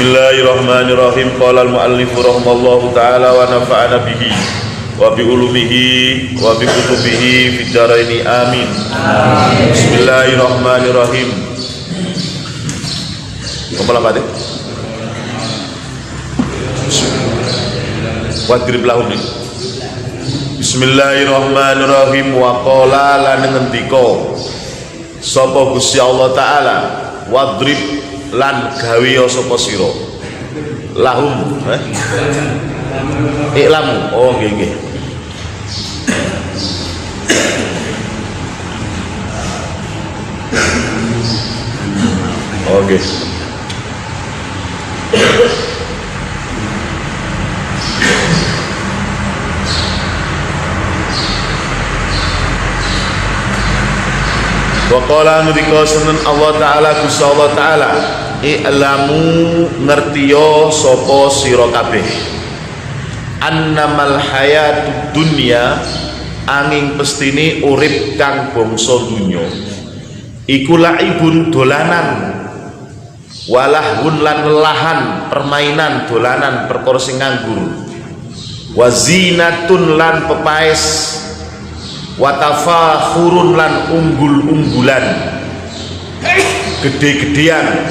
Bismillahirrahmanirrahim. Qala al-muallif rahimallahu ta'ala wa nafa'ana bihi wa bi ulumihi wa bi kutubihi fid dharaini amin. Bismillahirrahmanirrahim. Apa lafadz? Wadrib lahum. Bismillahirrahmanirrahim. Wa qala lan ngendika sapa Gusti Allah taala, wadrib lan gawe sapa sira lahum iklamu. Oh nggih nggih. Oke. Wa qala nurika sunan Allah taala Gusti Allah taala, i'lamu ngertiyo sapa sira kabeh, annamal hayatud dunya angin pestine urip kang bangsa dunya iku laibun dolanan, walahun lan lelahan permainan dolanan perkara sing nganggur, wazinatun lan pepaes, watafakhurun lan unggul-unggulan gede-gedean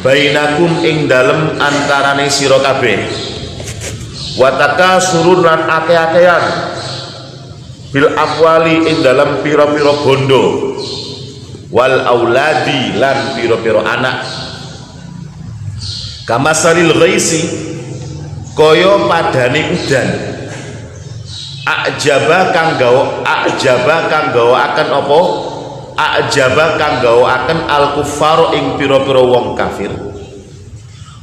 bainakum ing dalem antarane sira kabeh, watakasurun lan ake-akean bil amwali ing dalem pira-pira bondo, wal auladi lan pira-pira anak, kamasalil ghaisi kaya padane udan, ajaba kang gawa akan apa? Ajaba kang gawa akan al kuffar ing pira-pira wong kafir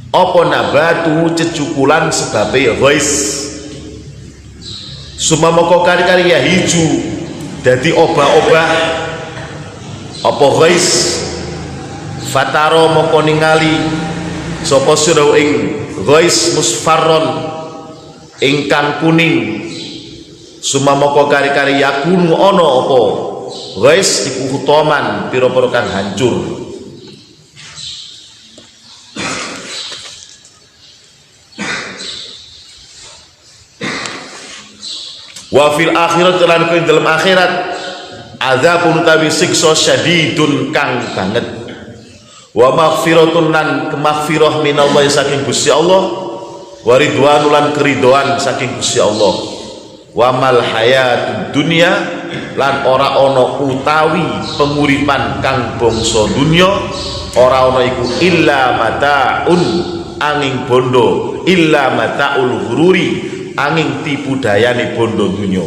apa nabatu cecukulan sebabe ghais, sumamoko kari-kari ya hiju dadi obah-obah apa ghais, fataro moko ningali sapa sira ing ghais musfarron ingkang kuning, sumamoko kari-kari yakunu ono apa ghais iku hutoman pira-pira kang hancur, wa fil akhirat lan ing dalam akhirat azabun tawi siksa syadidun kang banget, wa maghfiratun lan kemaghfirah minallahi saking Gusti Allah, wa ridwanun lan keridhaan saking Gusti Allah, wa mal hayatud dunya lan ora ana utawi penguripan kang bangsa dunya ora ana iku illa mataun angin bondo, illa mataul ghururi angin tipu dayane bondo dunya.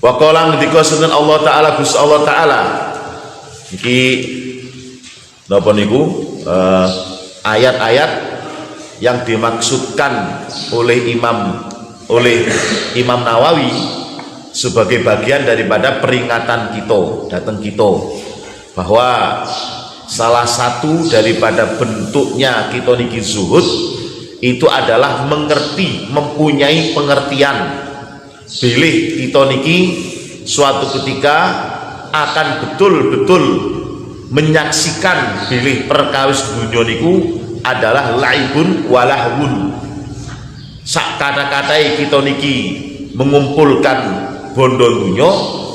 Wa qala ngendika sunnan Allah taala Gusti Allah taala iki napa niku ayat-ayat yang dimaksudkan oleh Imam Nawawi sebagai bagian daripada peringatan kita datang kita bahwa salah satu daripada bentuknya kita niki zuhud itu adalah mengerti, mempunyai pengertian bilih kita niki suatu ketika akan betul-betul menyaksikan bilih perkawis dunia niku adalah laibun walahun. Sak kata-katai kita niki mengumpulkan bondo dunya,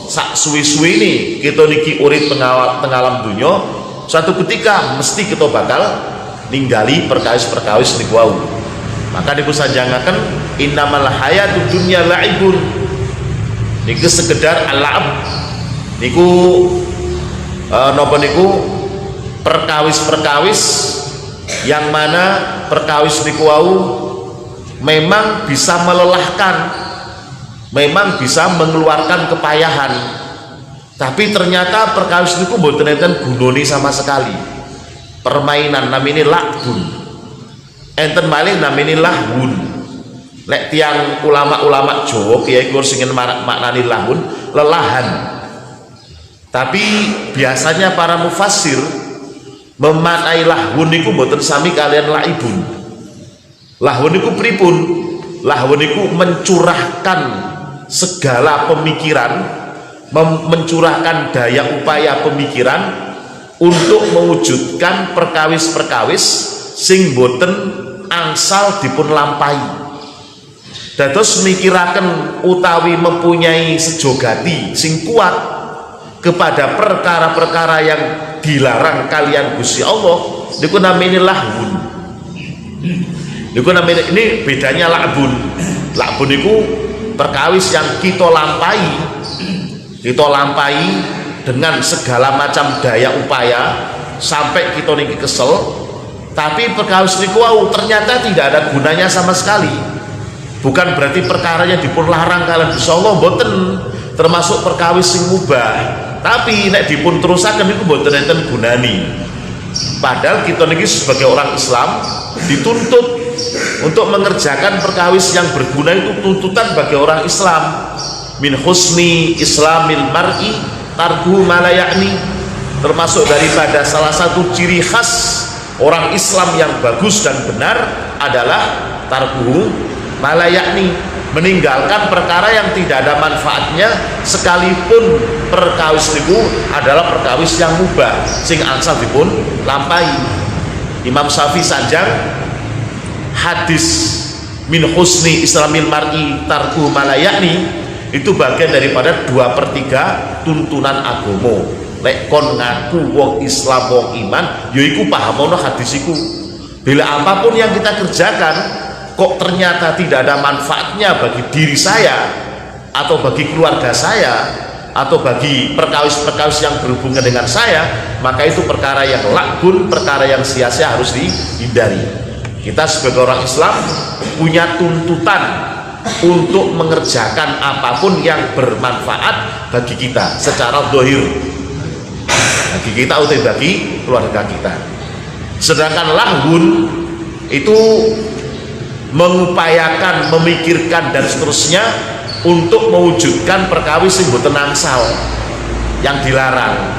sak suwi-suwi ini kita niki urip pengalam dunya, suatu ketika mesti kita bakal ninggali perkawis-perkawis niku wau. Maka niku sanjangaken innamal hayatud dunya laibun niku sekedar al-la'ab niku napa niku perkawis-perkawis yang mana perkawis niku wau memang bisa melelahkan, memang bisa mengeluarkan kepayahan, tapi ternyata perkawis niku mboten enten gunane sama sekali. Permainan namine la'bun, enten malih namine lahun. Lek tiang ulama-ulama Jawa kiai kur sing maknani lahun lelahan, tapi biasanya para mufassir memaknai lahun niku mboten sami kalian laibun. Lahun niku pripun? Lahun niku mencurahkan segala pemikiran, mencurahkan daya upaya pemikiran untuk mewujudkan perkawis-perkawis sing boten angsal dipun lampahi. Dados mikiraken utawi mempunyai sejogati sing kuat kepada perkara-perkara yang dilarang kalian Gusti Allah, niku namanya lahun. Niku namanya, ini bedanya lakbun. Lakbun niku perkawis yang kita lampahi dengan segala macam daya upaya sampai kita niki kesel, tapi perkawis niku ternyata tidak ada gunanya sama sekali. Bukan berarti perkara yang dipun larang kalian Gusti Allah boten, termasuk perkawis sing mubah, tapi nek dipun terusaken niku boten enten gunani. Padahal kita niki sebagai orang Islam dituntut untuk mengerjakan perkawis yang berguna. Itu tuntutan bagi orang Islam. Min husni islamil mar'i tarku malayakni, termasuk daripada salah satu ciri khas orang Islam yang bagus dan benar adalah tarku malayakni, meninggalkan perkara yang tidak ada manfaatnya, sekalipun perkawis itu adalah perkawis yang mubah sing angsal dipun lampahi. Imam Syafi'i sanjang hadis min husni islamil mar'i tarku malayakni itu bagian daripada 2/3 tuntunan agama. Lek kon ngaku wong Islam wong iman, yaiku pahamono hadis iku. Bila apapun yang kita kerjakan kok ternyata tidak ada manfaatnya bagi diri saya atau bagi keluarga saya atau bagi perkawis-perkawis yang berhubungan dengan saya, maka itu perkara yang lakbun, perkara yang sia-sia, harus dihindari. Kita sebagai orang Islam punya tuntutan untuk mengerjakan apapun yang bermanfaat bagi kita secara zahir, bagi kita atau bagi keluarga kita. Sedangkan lahun itu mengupayakan, memikirkan dan seterusnya untuk mewujudkan perkawis sing boten angsal yang dilarang.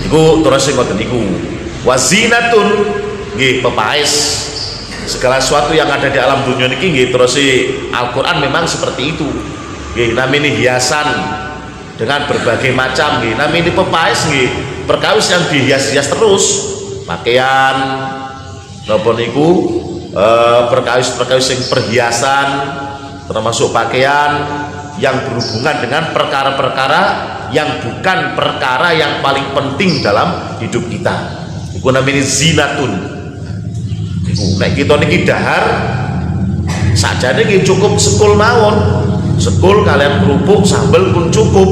Iku terus sing ngoten niku. Wazinatun nggih pepaes. Segala sesuatu yang ada di alam dunia niki nggih terus Al-Qur'an memang seperti itu. Nggih namanya hiasan dengan berbagai macam nggih. Namanya pepaes nggih, perkawis yang dihias-hias terus. Pakaian napa niku perkawis-perkawis yang perhiasan, termasuk pakaian yang berhubungan dengan perkara-perkara yang bukan perkara yang paling penting dalam hidup kita. Iku namanya zinatun. Nek kita niki dahar sajane nggih cukup sekul mawon. Sekul kalian kerupuk sambel pun cukup.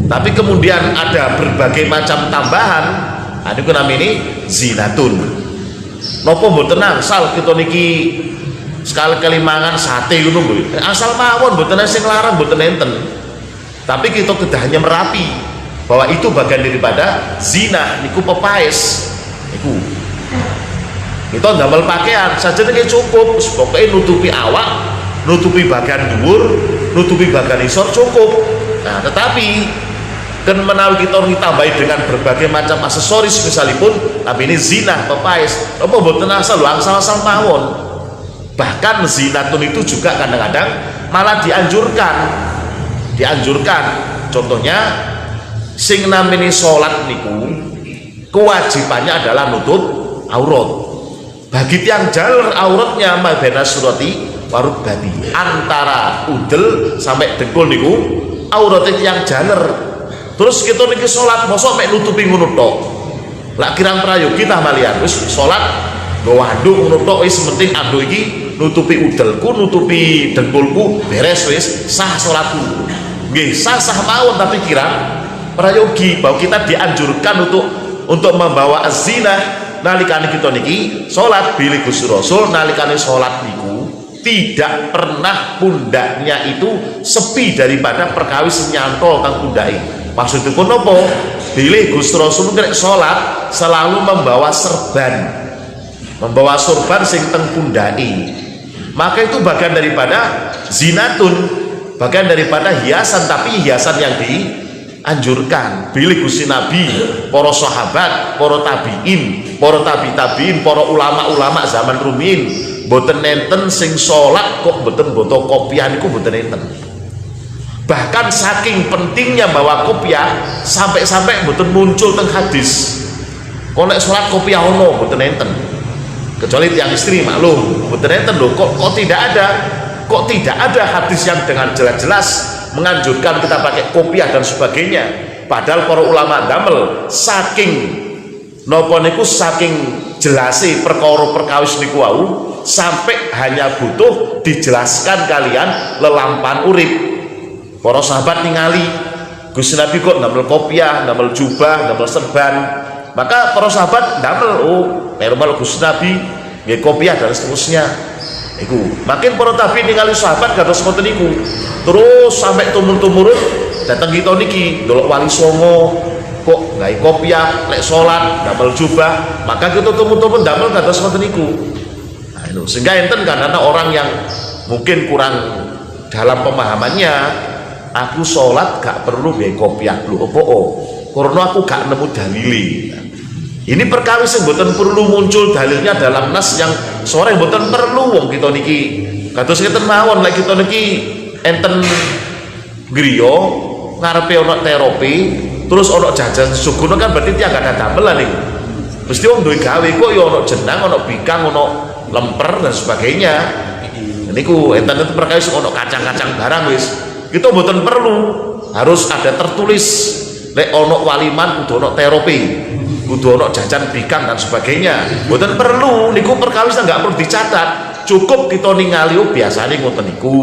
Tapi kemudian ada berbagai macam tambahan, niku namanya zinatun. Napa mboten angsal kita niki sekali-kali mangan sate ngono lho. Asal mawon mboten sing larang, mboten enten. Tapi kita kedah hanya merapi bahwa itu bagian daripada zina niku pepaes. Niku. Kita ndamel pakaian saja niki cukup, pokoknya nutupi awak, nutupi bagian dhuwur, nutupi bagian isor cukup. Nah, tetapi kan menawi kita ditambahi dengan berbagai macam aksesoris misalipun, tapi ini zina pepaes. Apa mboten asal lho angsal-asal mawon. Bahkan zinatun itu juga kadang-kadang malah dianjurkan. Contohnya sing namine salat niku kewajibannya adalah nutup aurat. Bagi tiang jalur auratnya mabena surati warut babi, antara udel sampai dengkul niku auratnya tiang jalur. Terus kita niki salat mosok mek nutupi ngono tok. Lak kirang prayogi tah malian wis salat nggo anduk ngono tok, wis penting anduk iki nutupi udelku, nutupi dengkulku, beres wis sah salatku. Nggih sah mawon, tapi kirang prayogi bahwa kita dianjurkan untuk membawa az-zina nalikane kita niki salat bilih Gusti Rasul. Nalikane salat niku tidak pernah pundaknya itu sepi daripada perkawis nyantol teng pundake. Maksudipun napa? Bilih Gusti Rasul nek salat selalu membawa sorban sing teng pundake. Maka itu bagian daripada zinatun, bagian daripada hiasan, tapi hiasan yang dianjurkan. Bilih Gusti Nabi, para sahabat, para tabiin, para tabiin, para ulama-ulama zaman rumiyin boten nenten sing salat kok boten boto kopiah niku boten nenten. Bahkan saking pentingnya bawa kopiah sampai-sampai mboten muncul teng hadis. Kok nek salat kopiah ono mboten enten. Kecuali tiang istri maklum, mboten enten lho. Kok tidak ada hadis yang dengan jelas-jelas menganjurkan kita pakai kopiah dan sebagainya. Padahal para ulama damel saking napa niku saking jelasi perkara perkawis niku wau sampai hanya butuh dijelaskan kalian lelampahan urip. Para sahabat ningali Gusti Nabi kok ndamel kopiah, ndamel jubah, ndamel serban. Maka para sahabat ndamel normal Gusti Nabi nggih kopiah dan seterusnya. Iku makin para tabi'in ningali sahabat kados ngoten niku. Terus sampai tumurun datang kita niki ndelok wali songo kok gawe kopiah lek salat ndamel jubah, maka kita tumurun ndamel kados ngoten niku. Nah, itu sehingga enten kan ana orang yang mungkin kurang dalam pemahamannya, aku sholat gak perlu gawe kopiah lho opo karena aku gak nemu dalile. Ini perkawis yang mboten perlu muncul dalilnya dalam nas yang sore mboten perlu wong kita niki kados ngeten mawon lek kita niki enten griya ngarepe ana terapi terus ana jajan suguno kan berarti tiang gak ada damelan niku. Mesti wong duwe gawe kok ya ana jenang, ana bikang, ana lemper dan sebagainya. Niku enten perkawis ana kacang-kacang barang wis. Kita mboten perlu harus ada tertulis lek ono waliman kudu ono terapi, kudu ono jajan bikang dan sebagainya. Mboten perlu niku perkawis nggak perlu dicatat, cukup kita ningali biasane ngoten niku.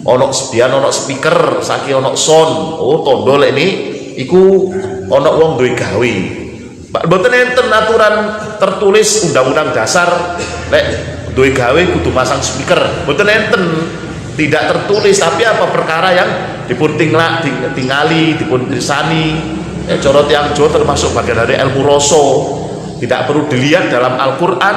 Ono sedian ono speaker, saiki ono sound. Tondo lek ini iku ono wong duwe gawe. Mboten enten aturan tertulis undang-undang dasar lek duwe gawe kudu masang speaker. Mboten enten. Tidak tertulis, tapi apa perkara yang dipun tingali, dipun tulisani. Corot yang Jawa termasuk bagian dari ilmu rasa. Tidak perlu dilihat dalam Al-Quran,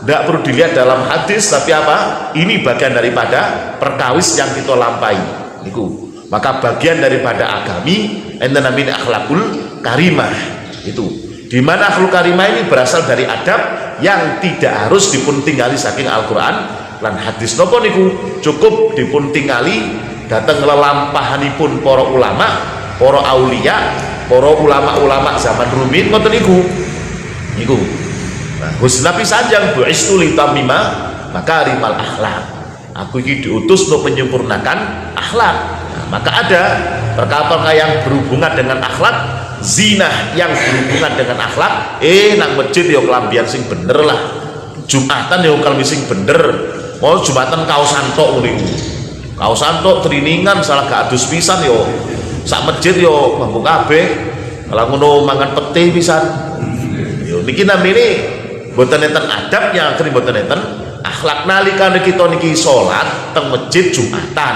tidak perlu dilihat dalam hadis, tapi apa? Ini bagian daripada perkawis yang kita lampai. Niku. Maka bagian daripada agami, enten namanya akhlakul karimah. Itu. Di mana akhlakul karimah ini berasal dari adab yang tidak harus dipun tinggali saking Al-Quran lan hadis nopo niku cukup dipun tingali dateng lelampahanipun para ulama, para aulia, para ulama-ulama zaman rumin ngoten niku. Nah, Gusti Nabi sanjang bu'istu litamima makarimal akhlak. Aku iki diutus untuk menyempurnakan akhlak. Nah, maka ada perkara-perkara yang berhubungan dengan akhlak, zina yang berhubungan dengan akhlak, nang masjid ya kelambian sing bener lah. Jumatan ya kelambian sing bener. Mau Jumatan kaosan tok niku. Kaosan tok triningan salah gak adus pisan yo. Sak masjid yo mampu kabeh. Kalau ngono mangan pete pisan. Yo niki namine mboten enten adabnya, akhire mboten enten akhlak nalika kita niki salat teng masjid Jumatan.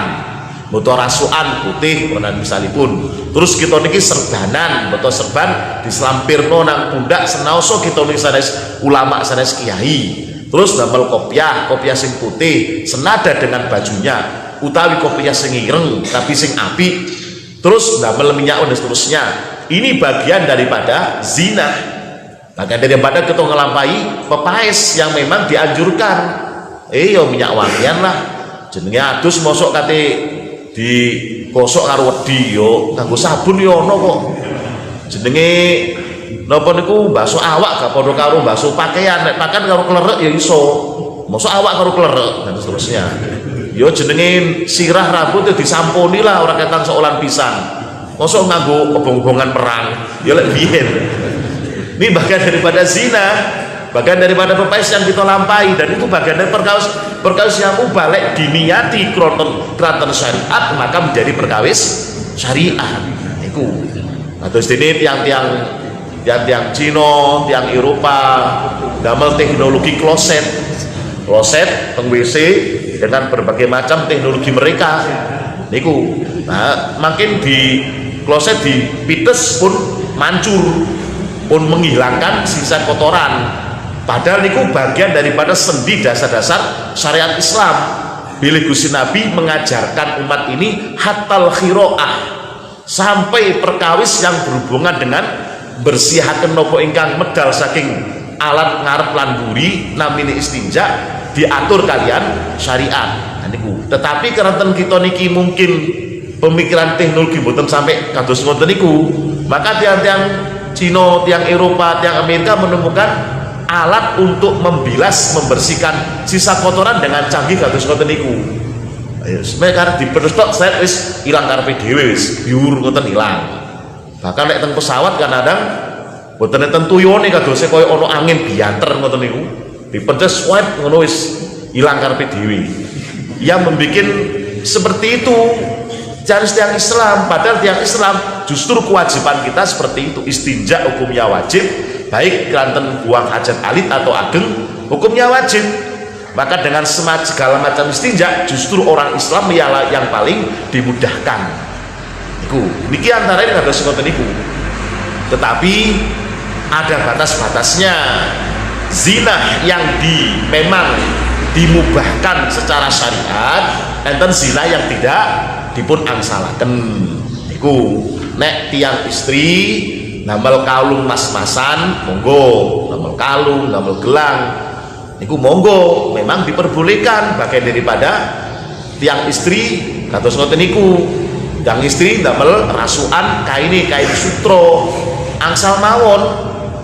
Mboten rasukan putih menan misalipun. Terus kita niki serbanan, mboten serban dislampirno nang pundak senaoso kita niki sanes ulama sanes kiai. Terus damel kopiah sing putih senada dengan bajunya, utawi kopiah sing ireng tapi sing api. Terus damel minyak dan seterusnya. Ini bagian daripada zina. Bagian daripada kita ngelampai pepaes yang memang dianjurkan. Yo minyak wangian lah. Jenenge adus mosok kate di gosok karo wedi yo nganggo sabun yo ono kok. Jenenge napa niku basuh awak gak padha karo basuh pakaian, nek pakaian karo klerek ya iso. Mosok awak karo klerek dan seterusnya. Yo jenenge sirah rambut ya disampuni lah ora ketan seolan pisan. Mosok nganggo obong-obongan perang. Ya lek biyen. Ini bagian daripada zina, bagian daripada pepaes yang kita lampai, dan itu bagian dari perkawis yang balik diniati kroton syariat maka menjadi perkawis syariat. Iku. Atau ini tiang Cina, tiang Eropa damel teknologi kloset teng WC dengan berbagai macam teknologi mereka niku. Nah, makin di kloset di pites pun mancur pun menghilangkan sisa kotoran, padahal niku bagian daripada sendi dasar-dasar syariat Islam. Bilih Gusti Nabi mengajarkan umat ini hatal khiroah, sampai perkawis yang berhubungan dengan bersihaken nopo ingkang medal saking alat ngarep lan buri namine istinja diatur kalian syariat. Nah, niku. Tetapi karena kita niki mungkin pemikiran teknologi mboten sampai kados ngoten niku, maka tiang-tiang Cina, tiang Eropa, tiang Amerika menemukan alat untuk membilas, membersihkan sisa kotoran dengan canggih kados ngoten niku. Ayo sebenarnya dipedostok set wis ilang karepe dhewe wis biur ngoten ilang. Bahkan nek teng pesawat kadang mboten enten tuyone kadose koyo ana angin bianter ngoten niku. Dipedes swipe ngono wis ilang karepe dhewe. Yang membuat seperti itu jadi tiang Islam, padahal tiang Islam justru kewajiban kita seperti itu, istinja hukumnya wajib, baik kelanten buang hajat alit atau ageng hukumnya wajib. Maka dengan segala macam istinja justru orang Islam ialah yang paling dimudahkan. Niki antara ini ada sekoten niku. Tetapi ada batas-batasnya. Zina yang memang dimubahkan secara syariat, enten zina yang tidak dipun angsalaken. Iku nek tiang istri namel kalung mas-masan monggo, namel kalung, namel gelang niku monggo, memang diperbolehkan bagian daripada tiang istri kados ngoten niku. Tiang istri namel rasukan kain sutro angsal mawon,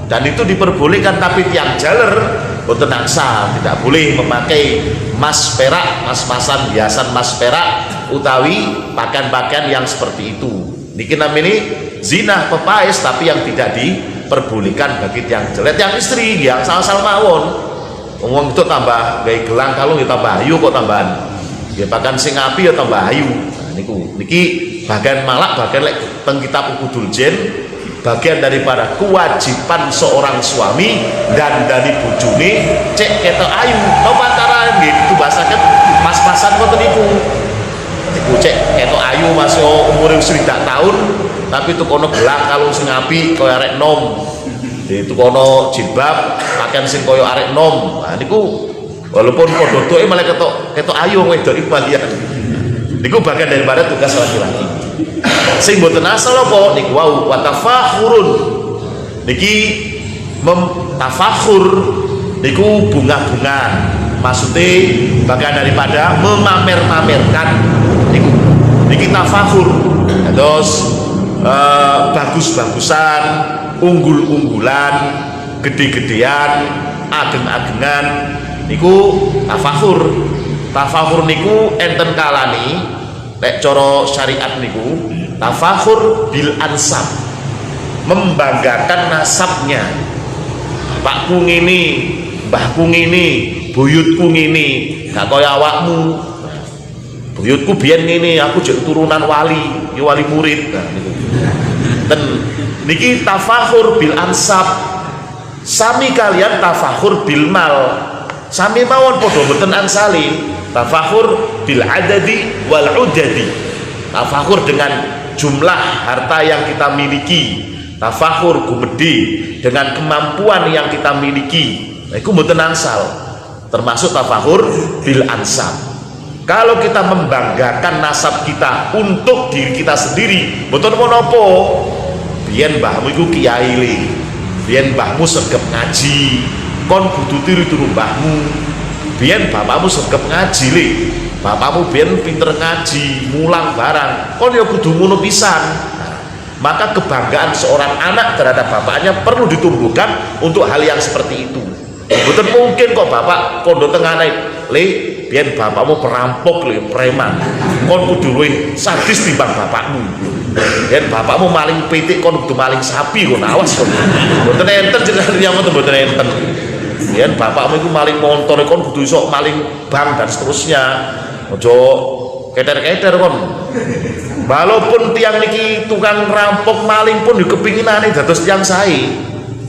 dan itu diperbolehkan. Tapi tiang jaler boten angsal, tidak boleh memakai mas perak, mas-masan, hiasan mas perak utawi pakaian-pakaian yang seperti itu. Niki namanya zina pepais, tapi yang tidak diperbolehkan bagi tiang jelek, tiang istri yang asal-asal mawon. Ngomong itu tambah gaya gelang kalung ya tambah ayu kok tambahan. Ya bahkan sing api ya tambah ayu. Nah, niki bagian malak, bagian lek teng kitab Ukudul Jen, bagian daripada kewajiban seorang suami dan dari bojone cek ketok ayu. No pantaran gitu bahasakan pas-pasan ngoten niku. Niku cek ketok ayu masih umur 60 tahun, tapi itu kono gelang kalung sing apik koyo arek nom. Itu kono jilbab pakaian sing koyo arek nom. Nah niku walaupun padha tuke malah ketok ayu wedok iku bagian. Niku bagian daripada tugas laki-laki. Sing mboten asal apa niku wau wa tafakhurun. Niki tafakhur niku bunga-bungaan. Maksudnya bagian daripada memamer-mamerkan niku. Niki tafakhur. Terus bagus-bagusan, unggul-unggulan, gede-gedean, ageng-agengan niku tafakhur. Tafakhur niku enten kalani nek cara syariat niku tafakhur bil ansab, membanggakan nasabnya. Bapakku ngene, mbahku ngene, buyutku ngene, gak kaya awakmu. Buyutku biyen ngene, aku jek turunan wali, ya wali murid. Nah niku. Dan niki tafakhur bil ansab. Sami kalian tafakhur bil mal. Sami mawon padha mboten angsali. Tafakhur bil adadi wal udadi. Tafakhur dengan jumlah harta yang kita miliki. Tafakhur gumedi dengan kemampuan yang kita miliki. Nah, itu mboten angsal. Termasuk tafakhur bil ansab. Kalau kita membanggakan nasab kita untuk diri kita sendiri, mboten menapa. Biyen mbahmu iku kiai le. Biyen mbahmu sregep ngaji, kon kudu tiru-tiru mbahmu. Biyen bapakmu sregep ngaji le. Bapakmu biyen pinter ngaji, mulang barang. Kon ya kudu ngono pisan. Maka kebanggaan seorang anak terhadap bapaknya perlu ditumbuhkan untuk hal yang seperti itu. Mboten mungkin kok bapak pondok tengah naik le, biyen bapakmu perampok le, preman. Kon kudu luwih sadis timbang bapakmu. Biyen bapakmu maling pitik, kon kudu maling sapi kon, awas kon. Mboten enten jenengan yang mboten enten. Biyen bapakmu iku maling motor, kon kudu iso maling bank dan seterusnya. Ojo keter-keter kon. Walaupun tiang niki tukang rampok maling pun kepinginane dados tiang sae.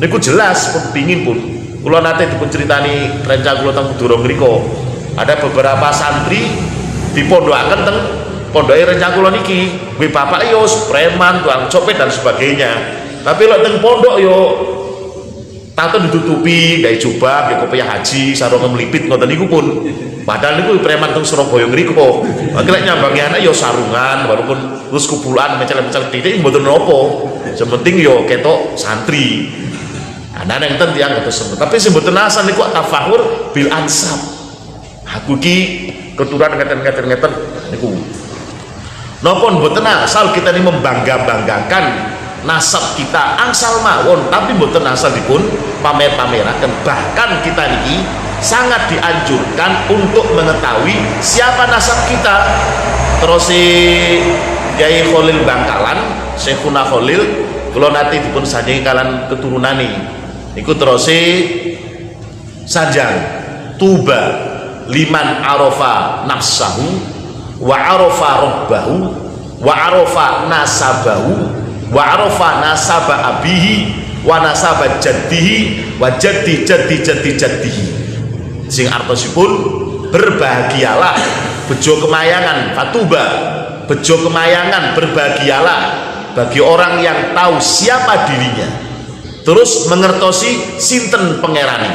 Niku jelas kepingin pun. Kula nate dipun critani rencang kula teng Durung mriku. Ada beberapa santri dipondokaken teng pondoke rencang kula niki. Kuwi bapak yo preman, tukang copet dan sebagainya. Tapi lek teng pondok yo tato ditutupi, gawe jubah, gawe kopiah haji, sarung melipit ngoten niku pun. Padahal niku preman teng Surabaya ngriku. Akhirnya nyambangi anak yo sarungan, walaupun terus kubulan mecel-mecel titik mboten napa. Sementing yo ketok santri. Ana nang ten tiyang kados. Tapi sing mboten asal niku tafakhur bil ansab. Aku iki keturunan ngeten-ngeten niku. napa mboten asal kita ini membangga-banggakan nasab kita angsal mawon, tapi mboten asal dipun pamer-pameraken. Bahkan kita niki sangat dianjurkan untuk mengetahui siapa nasab kita. Terus si Kyai Khalil Bangkalan, Syekhuna Khalil, kula nate dipun sanjengi kalan keturunane niku terus sanjang tuba liman arafa nafsahu wa arafa rabbahu wa arafa nasabahu wa arafa nasaba abihi wa nasaba jaddihi wa jaddi jaddi jaddi jaddihi. Sing artosipun berbahagialah bejo kemayangan, fatuba bejo kemayangan, berbahagialah bagi orang yang tahu siapa dirinya, terus mengertosi sinten pangerane,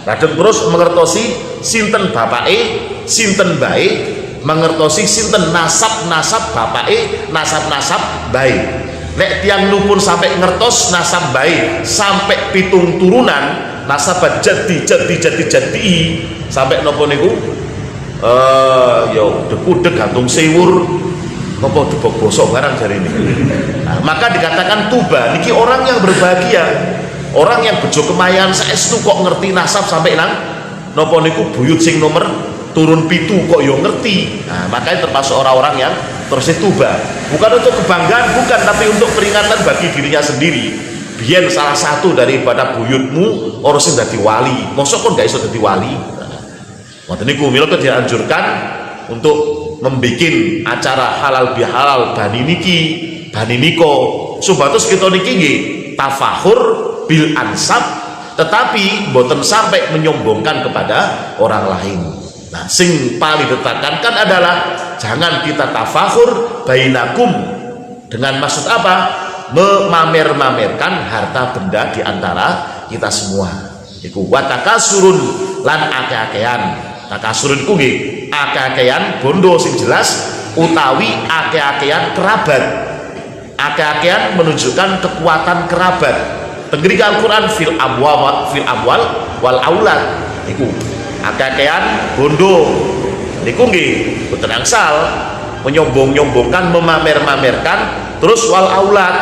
kadang terus mengertosi sinten bapake, sinten bae, mengertosi sinten nasab-nasab bapake, nasab-nasab bae. Nek tiang nupun sampai ngertos nasab bae sampai pitung turunan, nasab jadi sampai nopo niku yo dekudek gantung sewur nopo debok bosok barang jari ini. Nah, maka dikatakan tuba niki orang yang berbahagia, orang yang bejo kemayan saestu kok ngerti nasab sampai nang nopo niku buyut sing nomor turun pitu kok yo ngerti. Nah, makanya termasuk orang-orang yang terus tuba, bukan untuk kebanggaan, bukan, tapi untuk peringatan bagi dirinya sendiri. Biyen salah satu daripada buyutmu orang sing dadi wali, mosok kon gak iso dadi wali. Ngoten niku mila dianjurkan untuk membuat acara halal bihalal bani niki, bani niko, supados kita niki nggih tafahur bil ansab, tetapi boten sampai menyombongkan kepada orang lain. Nah, sing paling ditekankan adalah jangan kita tafahur bainakum, dengan maksud apa? Memamer-mamerkan harta benda di antara kita semua. Iku wa takasurun lan ake-akean. Takasurun ku nggih ake-akean bondo sing jelas utawi ake-akean kerabat. Ake-akean menunjukkan kekuatan kerabat. Tenggeri Al-Qur'an fil amwal wal aulad. Iku ake-akean bondo niku nggih boten angsal menyombong-nyombongkan, memamer-mamerkan, terus wal aulad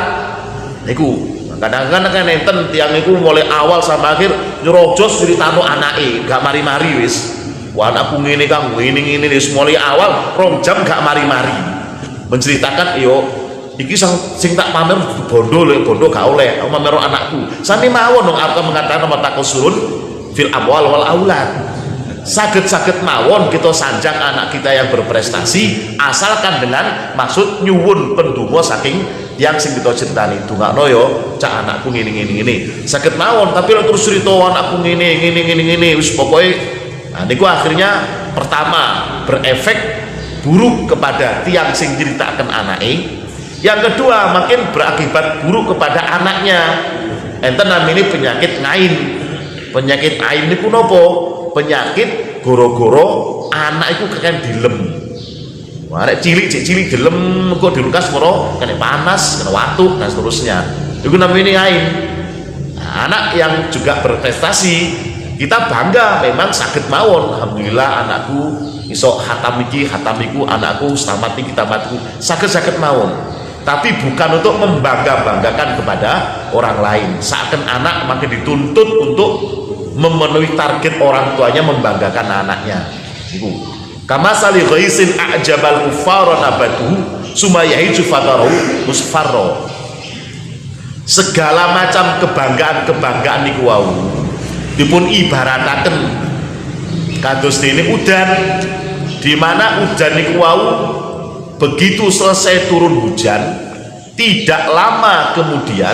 niku kadang-kadang kan enten tiang niku mulai awal sama akhir nyerojos diritano anake gak mari-mari wis. Wah, anakku ngene Kang, ngene wis mulai awal 2 jam gak mari-mari menceritakan yo iki sing tak pamer bondo lho, bondo gak oleh aku pamer anakku. Sami mawon dong arep mengatakan matakusurun fil amwal wal aulad. Saged-saged mawon kita sanjang anak kita yang berprestasi, asalkan dengan maksud nyuwun pendonga saking yang sing kita critani, dongakno yo cak anakku ngene saged mawon. Tapi lek terus cerita anakku ngene wis pokoke, nah niku akhirnya pertama berefek buruk kepada tiang sing ceritakan anake, yang kedua makin berakibat buruk kepada anaknya. Enten namanya penyakit ngain. Penyakit ain niku nopo? Penyakit goro-goro anak itu keken dilem. Wah, nek cilik dilem kok dilukas moro kena panas, kena watuk dan seterusnya. Itu namanya ain. Nah, anak yang juga berprestasi kita bangga, memang sakit mawon. Alhamdulillah anakku iso hatam iku, anakku tamat iki tamatku, sakit mawon. Tapi bukan untuk membangga-banggakan kepada orang lain. Seakan anak makin dituntut untuk memenuhi target orang tuanya, membanggakan anaknya. Iku kama sali ghaisin a'jabal kufara nabatuhu sumayahiju fataru musfarro. Segala macam kebanggaan niku wau dipun ibarataken kados dene udan, di mana udan niku wau begitu selesai turun hujan, tidak lama kemudian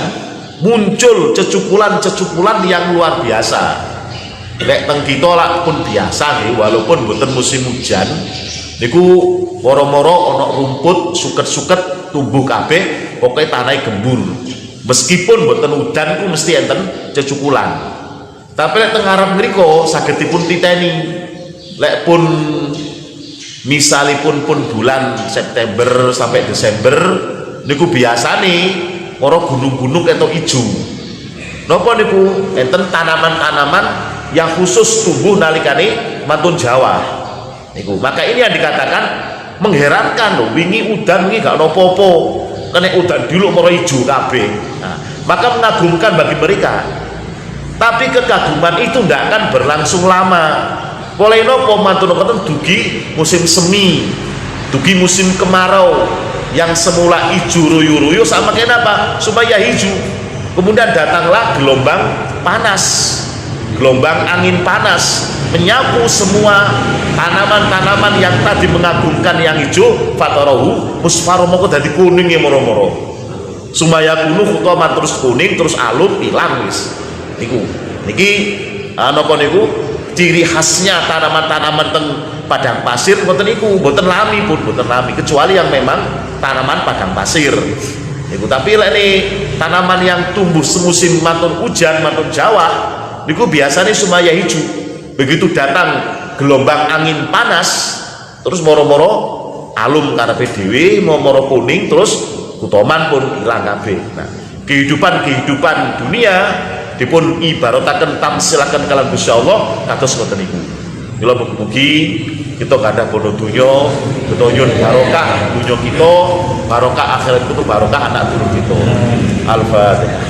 muncul cecupulan-cecupulan yang luar biasa. Lek teng kita lak pun biasa nih, walaupun boten musim hujan niku moro-moro ana rumput suket-suket tumbuh kabeh, pokoknya tanah gembur. Meskipun boten udan ku mesti enten cecupulan. Tapi lek teng ngarep mriku saged dipun titeni. Lek pun misalipun pun bulan September sampai Desember niku biasa nih moro gunung-gunung atau ijo. Napa niku enten tanaman-tanaman yang khusus tumbuh nalikane mantun Jawa niku. Maka ini yang dikatakan mengherankan loh, wingi udan wingi gak nopo-opo, kena udan dulu moro ijo kabeh. Nah, maka mengagumkan bagi mereka. Tapi kekaguman itu tidak akan berlangsung lama. Mulai nopo mantun dugi musim semi, dugi musim kemarau, yang semula hijau ruyu-ruyu sama kayak apa supaya hijau, kemudian datanglah gelombang panas, gelombang angin panas menyapu semua tanaman-tanaman yang tadi mengagumkan yang hijau, fatarahu musfaru moko dadi kuning ya moro-moro, sumaya kuno kutoman terus kuning terus alum hilang wis. Niku niki napa niku ciri khasnya tanaman-tanaman teng padang pasir mboten niku, mboten lami pun mboten lami, kecuali yang memang tanaman padang pasir niku. Tapi lek tanaman yang tumbuh semusim mantun hujan mantun Jawa niku biasanya sumaya hijau, begitu datang gelombang angin panas terus moro-moro alum karepe dhewe, moro kuning terus kutoman pun ilang kabeh. Nah, kehidupan dunia dipun ibarataken tamsilaken kalam Gusti Allah kados ngoten niku. Mila mugi-mugi kita gadah bono donya, nyun barokah donya kita, barokah akhirat kita, barokah anak turun kita. Al-Fatihah.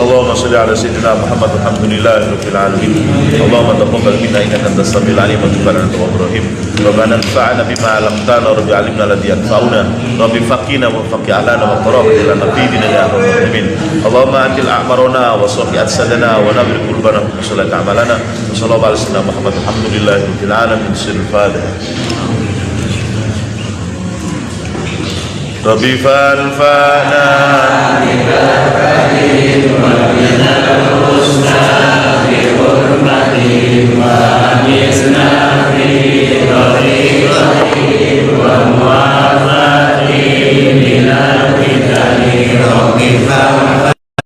Allahumma shalli ala sayyidina Muhammad walhamdulillahi rabbil alamin. Allahumma taqabbal minna innaka antas samiul alim wa tub alaina tawwabur rahim. Rabbana anfa'na bima 'allamtana wa rabbi 'allimna alladhi yanfa'una. Rabbi faqina wa faqi alana wa qarrib lana fi dinina ya rabbal alamin. Allahumma antil a'marana wa sahhi sadana wa nabir qulubana wa sallat a'malana. Sallallahu alaihi wasallam Muhammad walhamdulillahi rabbil alamin. Al-Fatihah. Rabbi fanfa'na